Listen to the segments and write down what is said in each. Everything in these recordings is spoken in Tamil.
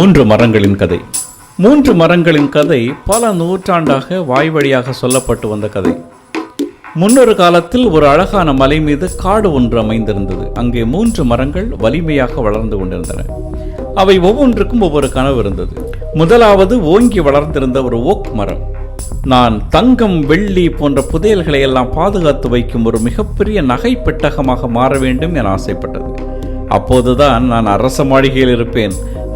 மூன்று மரங்களின் கதை. மூன்று மரங்களின் கதை பல நூற்றாண்டாக வாய் வழியாக சொல்லப்பட்டு வந்த கதை. முன்னொரு காலத்தில் ஒரு அழகான மலை மீது காடு ஒன்று அமைந்திருந்தது. அங்கே மூன்று மரங்கள் வலிமையாக வளர்ந்து கொண்டிருந்தன. அவை ஒவ்வொன்றுக்கும் ஒவ்வொரு கனவு இருந்தது. முதலாவது ஓங்கி வளர்ந்திருந்த ஒரு ஓக் மரம். நான் தங்கம், வெள்ளி போன்ற புதையல்களை எல்லாம் பாதுகாத்து வைக்கும் ஒரு மிகப்பெரிய நகை பெட்டகமாக மாற வேண்டும் என ஆசைப்பட்டது. அப்போதுதான் நான் அரச மாளிகையில் இருப்பேன்.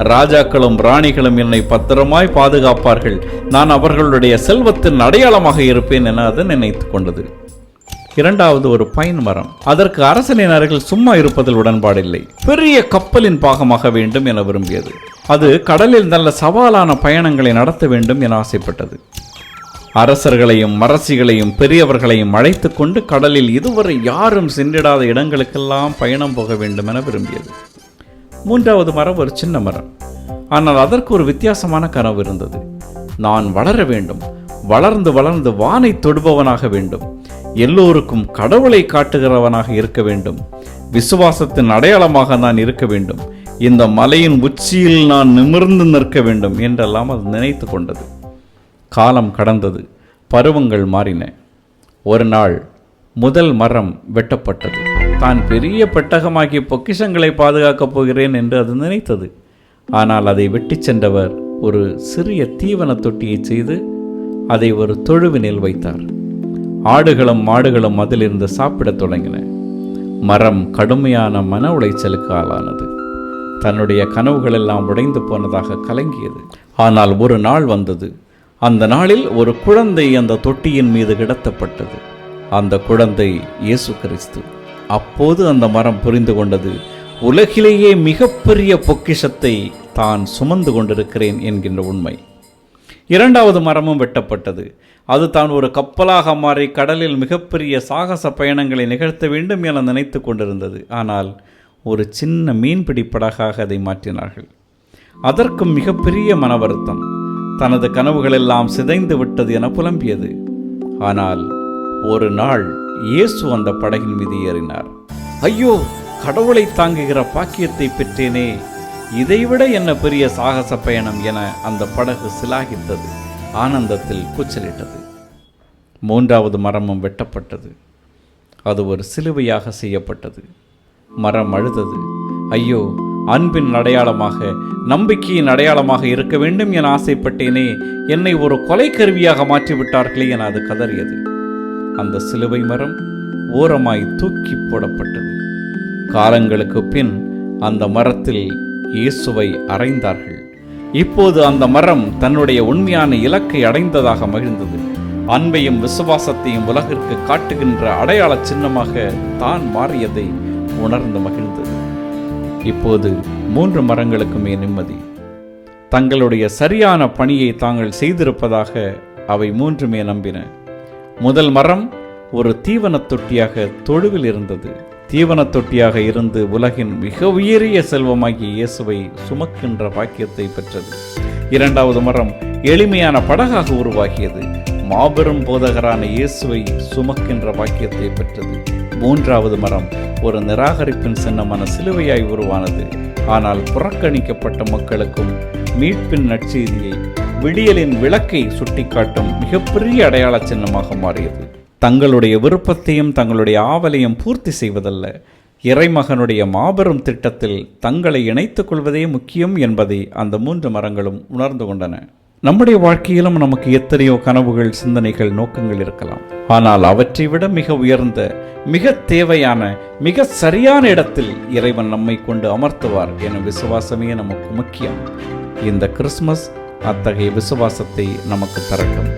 ராஜாக்களும் ராணிகளும் என்னை பத்திரமாய் பாதுகாப்பார்கள். நான் அவர்களுடைய செல்வத்தின் அடையாளமாக இருப்பேன் என அது நினைத்து கொண்டது. இரண்டாவது ஒரு பைன் மரம். அதற்கு அரசனின் அருகில் சும்மா இருப்பதில் உடன்பாடில்லை. பெரிய கப்பலின் பாகமாக வேண்டும் என விரும்பியது. அது கடலில் நல்ல சவாலான பயணங்களை நடத்த வேண்டும் என ஆசைப்பட்டது. அரசர்களையும் அரசிகளையும் பெரியவர்களையும் அழைத்து கொண்டு கடலில் இதுவரை யாரும் சென்றிடாத இடங்களுக்கெல்லாம் பயணம் போக வேண்டும் என விரும்பியது. மூன்றாவது மரம் ஒரு சின்ன மரம். ஆனால் அதற்கு ஒரு வித்தியாசமான கனவு இருந்தது. நான் வளர வேண்டும், வளர்ந்து வளர்ந்து வானை தொடுபவனாக வேண்டும், எல்லோருக்கும் கடவுளை காட்டுகிறவனாக இருக்க வேண்டும், விசுவாசத்தின் அடையாளமாக நான் இருக்க வேண்டும், இந்த மலையின் உச்சியில் நான் நிமிர்ந்து நிற்க வேண்டும் என்றெல்லாம் அது நினைத்து கொண்டது. காலம் கடந்தது, பருவங்கள் மாறின. ஒரு நாள் முதல் மரம் வெட்டப்பட்டது. தான் பெரிய பெட்டகமாக்கி பொக்கிஷங்களை பாதுகாக்கப் போகிறேன் என்று அது நினைத்தது. ஆனால் அதை வெட்டி சென்றவர் ஒரு சிறிய தீவன தொட்டியை செய்து அதை ஒரு தொழுவினில் வைத்தார். ஆடுகளும் மாடுகளும் அதிலிருந்து சாப்பிடத் தொடங்கின. மரம் கடுமையான மன உளைச்சலுக்கு ஆளானது. தன்னுடைய கனவுகள் எல்லாம் உடைந்து போனதாக கலங்கியது. ஆனால் ஒரு நாள் வந்தது. அந்த நாளில் ஒரு குழந்தை அந்த தொட்டியின் மீது கிடத்தப்பட்டது. அந்த குழந்தை இயேசு கிறிஸ்து. அப்போது அந்த மரம் புரிந்து கொண்டது, உலகிலேயே மிகப்பெரிய பொக்கிஷத்தை தான் சுமந்து கொண்டிருக்கிறேன் என்கின்ற உண்மை. இரண்டாவது மரமும் வெட்டப்பட்டது. அது தான் ஒரு கப்பலாக மாறி கடலில் மிகப்பெரிய சாகச பயணங்களை நிகழ்த்த வேண்டும் என நினைத்து கொண்டிருந்தது. ஆனால் ஒரு சின்ன மீன்பிடி படகாக அதை மாற்றினார்கள். அதற்கும் மிகப்பெரிய மன வருத்தம். தனது கனவுகளெல்லாம் சிதைந்து விட்டது என புலம்பியது. ஆனால் ஒரு நாள் இயேசு அந்த படகின் மீது ஏறினார். ஐயோ, கடவுளை தாங்குகிற பாக்கியத்தை பெற்றேனே, இதைவிட என்ன பெரிய சாகச பயணம் என அந்த படகு சிலாகித்தது. ஆனந்தத்தில் கூச்சலிட்டது. மூன்றாவது மரமும் வெட்டப்பட்டது. அது ஒரு சிலுவையாக செய்யப்பட்டது. மரம் அழுதது. ஐயோ, அன்பின் அடையாளமாக, நம்பிக்கையின் அடையாளமாக இருக்க வேண்டும் என ஆசைப்பட்டேனே, என்னை ஒரு கொலை கருவியாக மாற்றிவிட்டார்களே என அது கதறியது. அந்த சிலுவை மரம் ஓரமாய் தூக்கி போடப்பட்டது. காலங்களுக்கு பின் அந்த மரத்தில் இயேசுவை அறைந்தார்கள். இப்போது அந்த மரம் தன்னுடைய உண்மையான இலக்கை அடைந்ததாக மகிழ்ந்தது. அன்பையும் விசுவாசத்தையும் உலகிற்கு காட்டுகின்ற அடையாள சின்னமாக தான் மாறியதை உணர்ந்து மகிழ்ந்தது. இப்போது மூன்று மரங்களுக்குமே நிம்மதி. தங்களுடைய சரியான பணியை தாங்கள் செய்திருப்பதாக அவை மூன்றுமே நம்பின. முதல் மரம் ஒரு தீவன தொட்டியாக தொழுவில் இருந்தது. தீவன தொட்டியாக இருந்து உலகின் மிக உயரிய செல்வமாகிய இயேசுவை சுமக்கின்ற பாக்கியத்தை பெற்றது. இரண்டாவது மரம் எளிமையான படகாக உருவாகியது. மாபெரும் போதகரான இயேசுவை சுமக்கின்ற பாக்கியத்தை பெற்றது. மூன்றாவது மரம் ஒரு நிராகரிப்பின் சின்னமான சிலுவையாய் உருவானது. ஆனால் புறக்கணிக்கப்பட்ட மக்களுக்கும் மீட்பின் நற்செய்தியை, விடியலின் விளக்கை சுட்டிக்காட்டும் மிகப்பெரிய அடையாள சின்னமாக மாறியது. தங்களுடைய விருப்பத்தையும் தங்களுடைய ஆவலையும் பூர்த்தி செய்வதல்ல, இறைமகனுடைய மாபெரும் திட்டத்தில் தங்களை இணைத்துக் கொள்வதே முக்கியம் என்பதை அந்த மூன்று மரங்களும் உணர்ந்து கொண்டன. நம்முடைய வாழ்க்கையிலும் நமக்கு எத்தனையோ கனவுகள், சிந்தனைகள், நோக்கங்கள் இருக்கலாம். ஆனால் அவற்றை விட மிக உயர்ந்த, மிக தேவையான, மிக சரியான இடத்தில் இறைவன் நம்மை கொண்டு அமர்த்துவார் என விசுவாசமே நமக்கு முக்கியம். இந்த கிறிஸ்துமஸ் அத்தகைய விசுவாசத்தை நமக்கு தரட்டும்.